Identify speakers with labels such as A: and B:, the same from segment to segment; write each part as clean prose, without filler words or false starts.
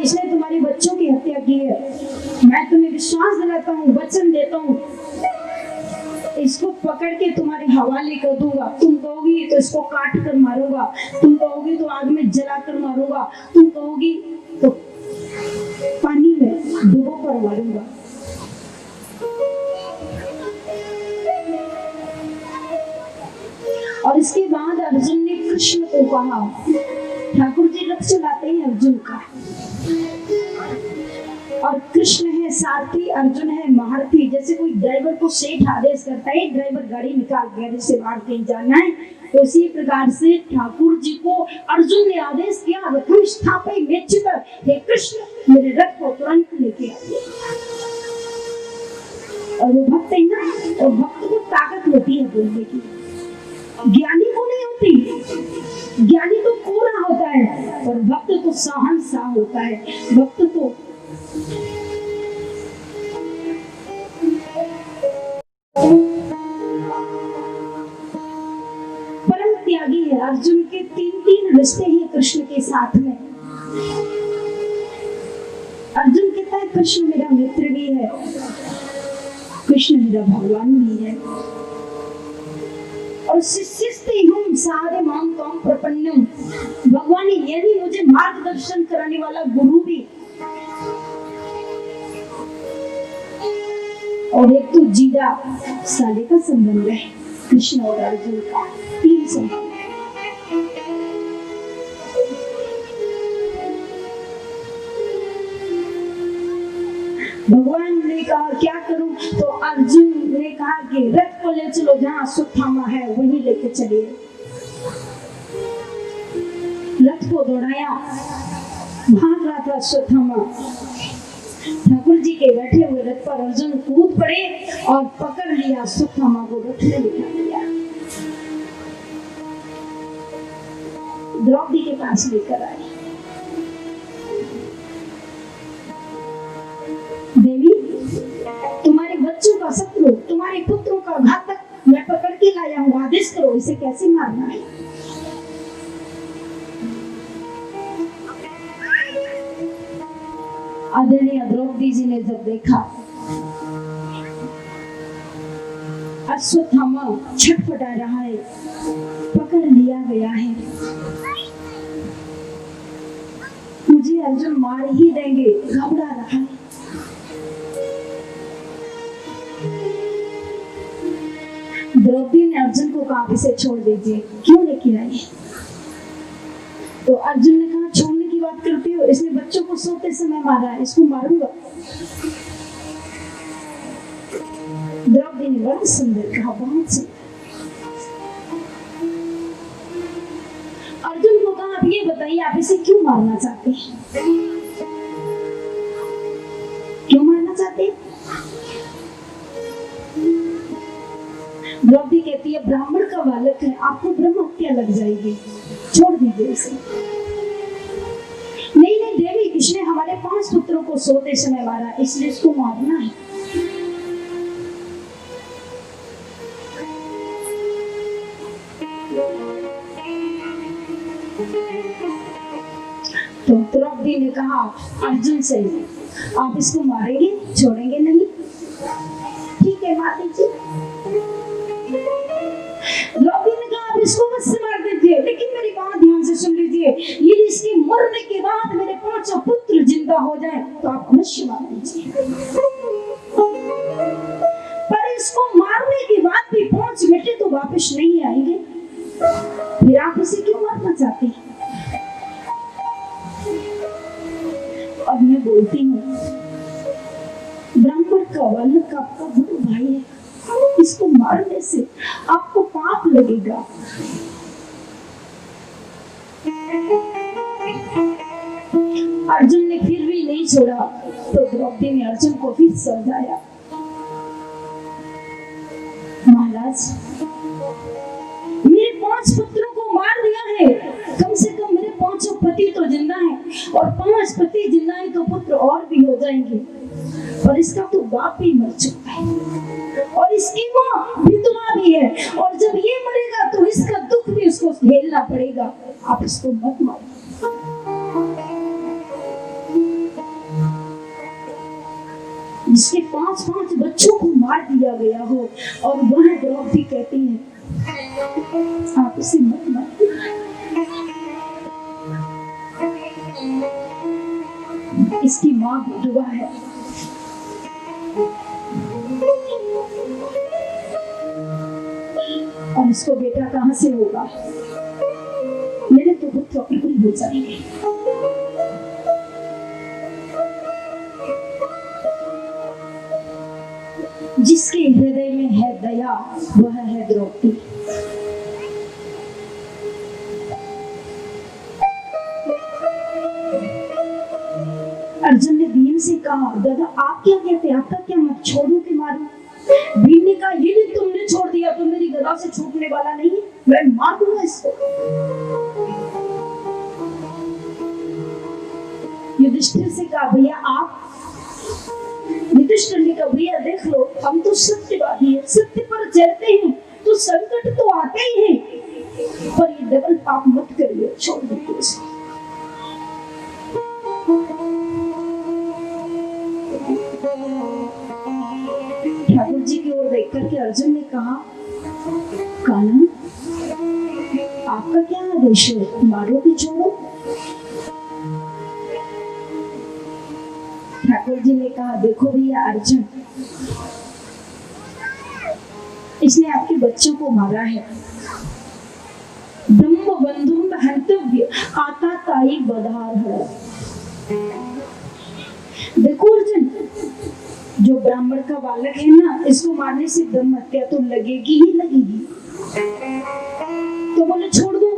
A: इसने तुम्हारे बच्चों की हत्या की है। मैं तुम्हें विश्वास दिलाता हूँ, वचन देता हूँ, इसको पकड़ के तुम्हारे हवाले कर दूंगा। तुम कहोगी तो इसको काट कर मारूंगा, तुम कहोगी तो आग में जला कर मारूंगा, तुम कहोगी तो पानी में डुबो कर मारूंगा। और इसके बाद अर्जुन ने कृष्ण को कहा, ठाकुर जी रथ चलाते हैं अर्जुन का, और कृष्ण है सारथी, अर्जुन है महारथी। जैसे कोई ड्राइवर को सेठ आदेश करता है, ड्राइवर गाड़ी निकाल गैरेज से बाहर कहीं जाना है, उसी प्रकार से ठाकुर जी को अर्जुन ने आदेश किया, रथम स्थापय मेच्युत, हे कृष्ण मेरे रथ को तुरंत लेके आइए। और वो भक्त है ना, और भक्त को ताकत होती है बोलने की, ज्ञानी को नहीं होती। ज्ञानी तो कोरा होता है, और भक्त तो सहनशाह होता है। भक्त तो परम त्यागी है। अर्जुन के 3 रिश्ते हैं कृष्ण के साथ में। अर्जुन कहता है कृष्ण मेरा मित्र भी है, कृष्ण मेरा भगवान भी है, और शिष्यस्ते हम सारे माम तम प्रपन्नम, भगवान ये भी मुझे मार्गदर्शन कराने वाला गुरु भी। और एक तो जीदा साले का संबंध है कृष्ण और अर्जुन का, 3 संबंध है। भगवान ने कहा क्या करूं, तो अर्जुन ने कहा कि रथ को ले चलो, जहां अश्वत्थामा है वहीं लेके चलिए। रथ को दौड़ाया, भाग रहा था अश्वत्थामा, ठाकुर जी के बैठे हुए रथ पर अर्जुन कूद पड़े और पकड़ लिया अश्वत्थामा को, रथ में बिठा दिया, द्रौपदी के पास लेकर आए। देवी तुम्हारे बच्चों का शत्रु, तुम्हारे पुत्रों का घातक मैं पकड़ के लाया हूँ, आदेश करो इसे कैसे मारना है। आदरणीय द्रौपदी जी ने जब देखा अश्वत्थामा छटपटा रहा है, पकड़ लिया गया है, मुझे अर्जुन मार ही देंगे, घबरा रहा है। द्रौपदी ने अर्जुन को कहा इसे छोड़ दीजिए, क्यों लेके आए? तो अर्जुन ने कहा छोड़ने की बात करते हो, इसने बच्चों को सोते समय मारा है, इसको मारूंगा। द्रौपदी ने बड़ा सुंदर कहा, बहुत सुंदर। अर्जुन को कहा आप ये बताइए आप इसे क्यों मारना चाहते हैं? क्यों मारना चाहते हैं? द्रौपदी कहती है ब्राह्मण का बालक है, आपको ब्रह्म हत्या लग जाएगी, छोड़ दीजिए इसे। नहीं नहीं देवी, इसने हमारे 5 पुत्रों को सोते समय मारा, इसलिए इसको मारना है। तो द्रौपदी ने कहा अर्जुन से आप इसको मारेंगे, छोड़ेंगे नहीं? ठीक है मार दीजिए। द्रौपदी ने कहा आप इसको मत से मार दीजिए, लेकिन मेरी बात ध्यान से सुन लीजिए, यदि इसके मरने के बाद मेरे 5 पुत्र जिंदा हो जाएं तो आप अवश्य मार दीजिए। पर इसको मारने के बाद भी 5 बेटे तो वापस नहीं आएंगे, फिर आप इसे क्यों मारना चाहते हैं? अब मैं बोलती हूँ ब्राह्मण का बालक आपका गुरु भाई है, इसको मारने से आपको पाप लगेगा। अर्जुन ने फिर भी नहीं छोड़ा, तो द्रौपदी ने अर्जुन को फिर समझाया, महाराज मेरे 5 पुत्रों को मार दिया है, कम से कम मेरे 5 पति तो जिंदा हैं, और 5 पति जिंदा हैं तो पुत्र और भी हो जाएंगे, और इसका तो बाप भी मर चुका है, और इसकी माँ विधवा भी है, और जब ये मरेगा तो इसका दुख भी उसको झेलना पड़ेगा, आप इसको मत मारो। जिसके 5-5 बच्चों को मार दिया गया हो, और वह द्रौपदी कहती है आप उसे मत मारिए। इसकी माँ विधवा है, और इसको बेटा कहां से होगा? मेरे तो पुत्र अपनी हो जाएंगे। जिसके हृदय में है दया वह है द्रौपदी। अर्जुन ने भीम से कहा दादा आप क्या कहते हैं, आपका क्या मत, छोड़ू कि मारूं? भीम ने कहा यदि तुमने छोड़ दिया तो मेरी गदा से छूटने वाला नहीं, मैं मार दूंगा इसको। युधिष्ठिर से कहा भैया आप, युधिष्ठिर ने कहा भैया देख लो हम तो सत्यवादी हैं, सत्य पर चलते हैं तो संकट तो आते ही हैं, पर ये डबल पाप मत करिए, छोड़ दीजिए इसको। ठाकुर जी की ओर देख करके अर्जुन ने कहा कानन आपका क्या आदेश है, मारो कि छोड़ो? ठाकुर जी ने कहा देखो भैया अर्जुन, इसने आपके बच्चों को मारा है, ब्रह्म बंधुम हंतव्य आता ताई बधार है। देखो अर्जुन, जो ब्राह्मण का बालक है ना, इसको मारने से ब्रह्म हत्या तो लगेगी ही लगेगी, तो बोले छोड़ दो।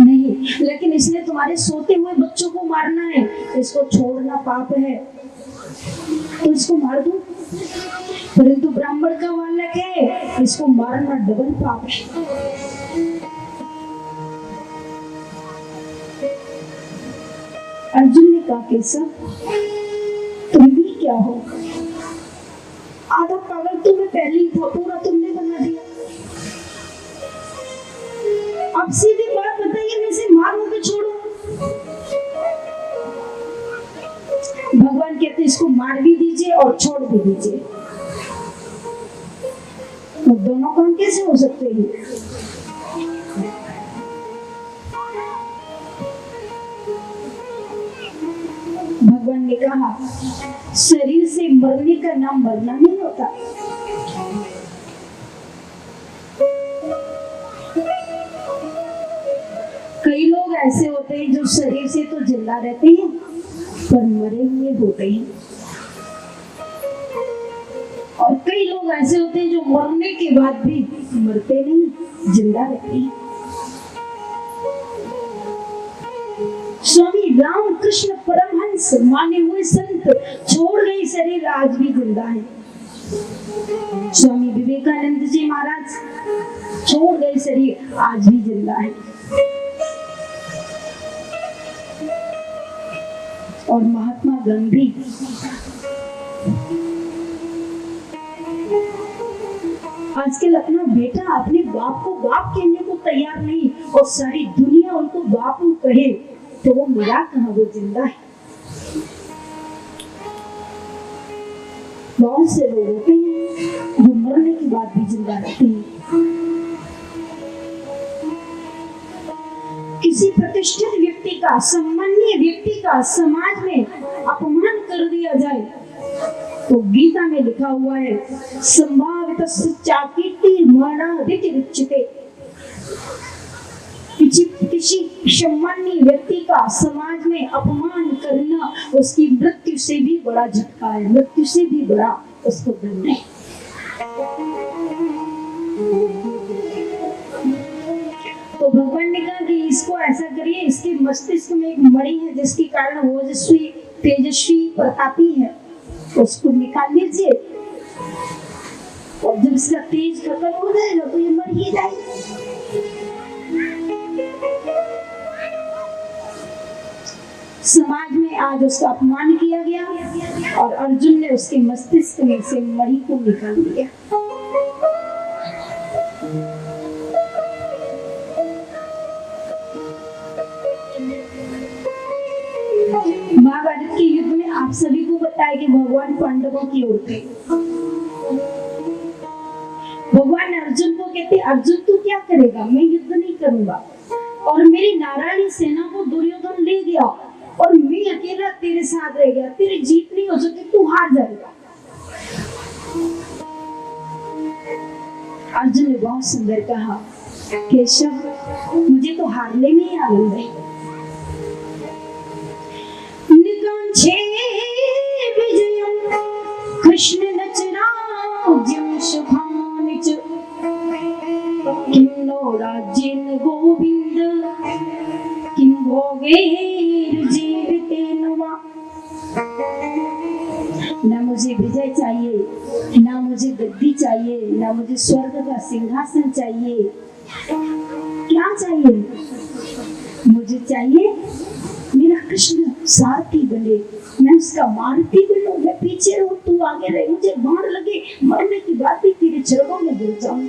A: नहीं, लेकिन इसने तुम्हारे सोते हुए बच्चों को मारना है, इसको छोड़ना पाप है, तो इसको मार दो। परंतु ब्राह्मण का बालक है, इसको मारना डबल पाप है। अर्जुन ने कहा केशव तुम भी क्या हो, आधा पागल तो मैं पहले ही था, पूरा तुमने बना दिया। अब सीधी बात बताइए, मैं इसे मारूं कि छोड़ूं? भगवान कहते इसको मार भी दीजिए और छोड़ भी दीजिए, तो दोनों काम कैसे हो सकते हैं? भगवान ने कहा शरीर से मरने का नाम मरना नहीं होता। कई लोग ऐसे होते हैं जो शरीर से तो जिंदा रहते हैं पर मरे हुए होते हैं, और कई लोग ऐसे होते हैं जो मरने के बाद भी मरते नहीं, जिंदा रहते हैं। स्वामी रामकृष्ण परमहंस माने हुए संत छोड़ गए शरीर, आज भी जिंदा है। स्वामी विवेकानंद जी महाराज छोड़ गए शरीर, आज भी जिंदा है। और महात्मा गांधी आजकल अपना बेटा अपने बाप को बाप कहने को तैयार नहीं, और सारी दुनिया उनको बाप कहे, तो वो मरा कहाँ, वो जिंदा है। बहुत से लोग होते हैं जो मरने के बाद भी जिंदा रहते हैं। किसी प्रतिष्ठित व्यक्ति का, सम्मानीय व्यक्ति का समाज में अपमान कर दिया जाए तो गीता में लिखा हुआ है संभावितस्य चाकीर्ति मरणादिति रुच्यते। किसी सम्मानीय व्यक्ति का समाज में अपमान करना उसकी मृत्यु से भी बड़ा झटका है, मृत्यु से भी बड़ा उसको दंड है। तो भगवान ने कहा कि इसको ऐसा करिए, इसके मस्तिष्क में एक मणि है जिसके कारण वो ओजस्वी तेजस्वी प्रतापी है, उसको निकाल लीजिए, और जब इसका तेज खत्म हो जाएगा तो ये मर ही जाएगा। समाज में आज उसका अपमान किया गया और अर्जुन ने उसके मस्तिष्क में से मणि को निकाल दिया। महाभारत के आप सभी को बताया कि भगवान पांडवों की ओर थे। भगवान अर्जुन को कहते, अर्जुन तू क्या करेगा, मैं युद्ध नहीं करूंगा, और मेरी नारायणी सेना को दुर्योधन ले गया और मैं अकेला तेरे साथ रह गया, तेरी जीत नहीं हो सकती, तू हार जाएगा। अर्जुन ने बहुत सुंदर कहा, केशव मुझे तो हारने में ही आनंद है। निकांक्षे विजयम कृष्ण नचराज्यम सुखानि च किं नो राज्येन गोविंद किं भोगैर्जीवितेन वा। ना मुझे विजय चाहिए, ना मुझे गद्दी चाहिए, ना मुझे स्वर्ग का सिंहासन चाहिए। क्या चाहिए? मुझे चाहिए मेरा कृष्ण सारथी बने, मैं उसका मारुति बनूं, मैं पीछे रहूं, तू आगे रहे, मुझे बाण लगे, मरने की बात भी तेरे चरणों में गिर जाऊं।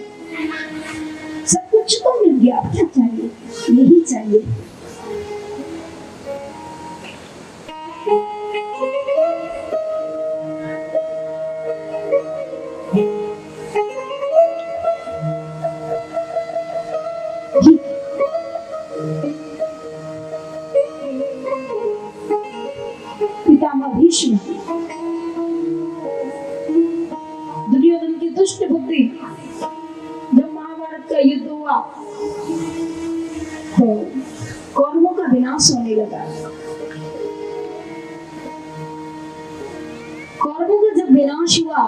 A: सब कुछ तो मिल गया, क्या चाहिए? यही चाहिए। पितामह भीष्म दुर्योधन की दुष्ट बुद्धि, जब महाभारत का युद्ध हुआ तो कौरवों का विनाश होने लगा। कौरवों का जब विनाश हुआ,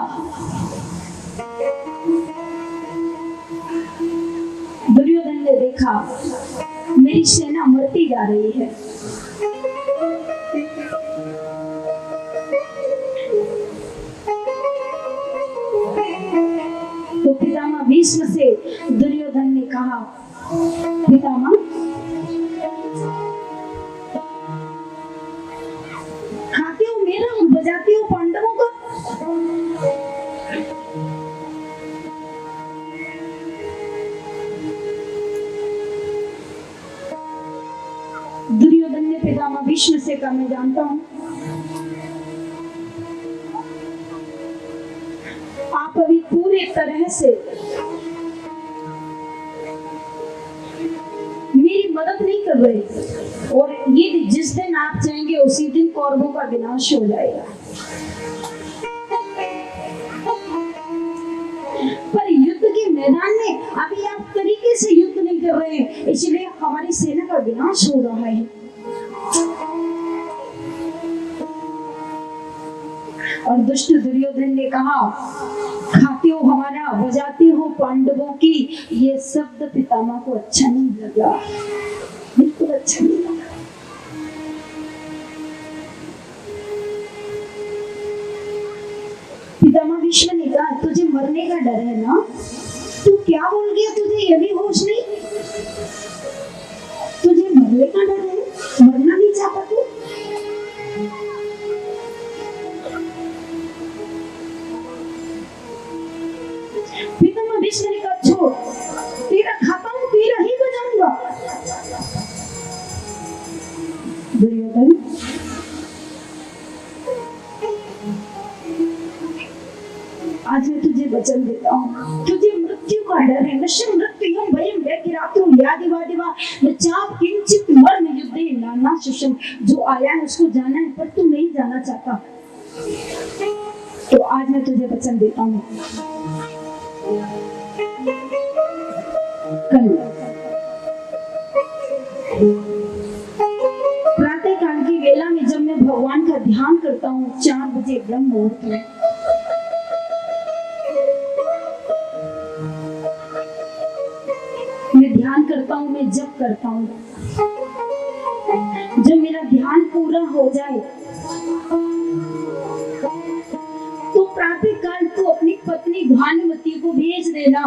A: दुर्योधन ने देखा मेरी सेना मरती जा रही है। तो पितामह भीष्म से दुर्योधन ने कहा, पितामह खाते हो मेरा और बजाते हो पांडवों का। दुर्योधन ने पितामह भीष्म से कहा, मैं जानता हूं आप अभी पूरे तरह से मेरी मदद नहीं कर रहे, और ये जिस दिन आप चाहेंगे उसी दिन कौरवों का विनाश हो जाएगा। पर युद्ध के मैदान में अभी आप तरीके से युद्ध नहीं कर रहे हैं, इसलिए हमारी सेना का विनाश हो रहा है। और दुष्ट दुर्योधन ने कहा, खाते हो हमारा, बजाते हो पांडवों की। ये शब्द पितामह को अच्छा नहीं लगा, बिल्कुल अच्छा नहीं लगा। पितामह भीष्म ने कहा, तुझे मरने का डर है ना? तू क्या बोल गया? तुझे ये भी होश नहीं? तुझे मरने का डर है, मरना नहीं चाहता तू? पितामह भीष्म ने कहा, छोड़, तेरा खाता हूं, तेरा ही बजाऊंगा। दुर्योधन आज मैं तुझे वचन देता हूँ, तुझे मृत्यु का डर है। नश्य मृत्यु भयं व्यतिरातो यादिवादिवा न चाप किंचित मरण युद्धे नाना शुशम। जो आया है उसको जाना है, पर तू नहीं जाना चाहता। तो आज मैं तुझे वचन देता हूँ, कल प्रातः काल की वेला में जब मैं भगवान का ध्यान करता हूँ, 4 बजे ब्रह्म मुहूर्त में, मैं ध्यान करता हूँ, मैं जप करता हूँ। जब मेरा ध्यान पूरा हो जाए तो प्रातः काल को अपनी पत्नी भानुमति को भेज देना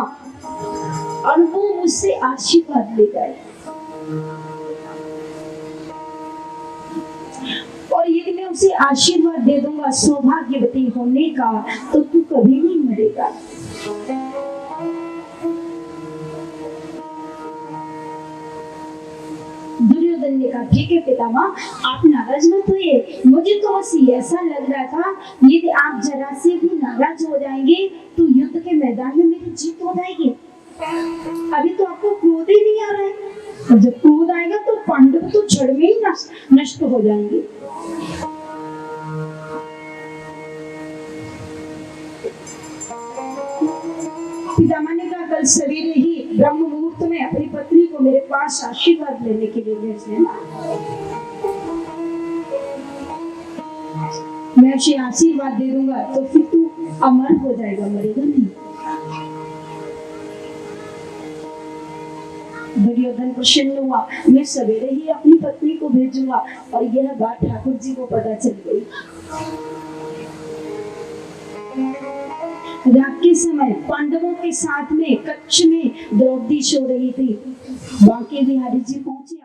A: और वो मुझसे आशीर्वाद ले जाए। और यदि मैं उसे आशीर्वाद दे दूंगा सौभाग्यवती होने का, तो तू कभी नहीं मरेगा। दुर्योधन ने कहा ठीक है पितामह आप नाराज मत होइए, मुझे तो बस ऐसा लग रहा था यदि आप जरा से भी नाराज हो जाएंगे तो युद्ध के मैदान में मेरी जीत हो जाएगी। अभी तो आपको क्रोध ही नहीं आ रहा है, और जब क्रोध आएगा तो पांडव तो क्षण में ही नष्ट हो जाएंगे। पितामह ने कहा कल सवेरे ही ब्रह्म मुहूर्त में अपनी पत्नी को मेरे पास आशीर्वाद लेने के लिए भेज देना। मैं उसे आशीर्वाद दे दूंगा तो फिर तू अमर हो जाएगा, मरेगा नहीं। दुर्योधन प्रसन्न हुआ, मैं सवेरे ही अपनी पत्नी को भेजूंगा। और यह बात ठाकुर जी को पता चल गई। रात के समय पांडवों के साथ में कच्छ में द्रौपदी सो रही थी। बांके बिहारी जी पहुंचे।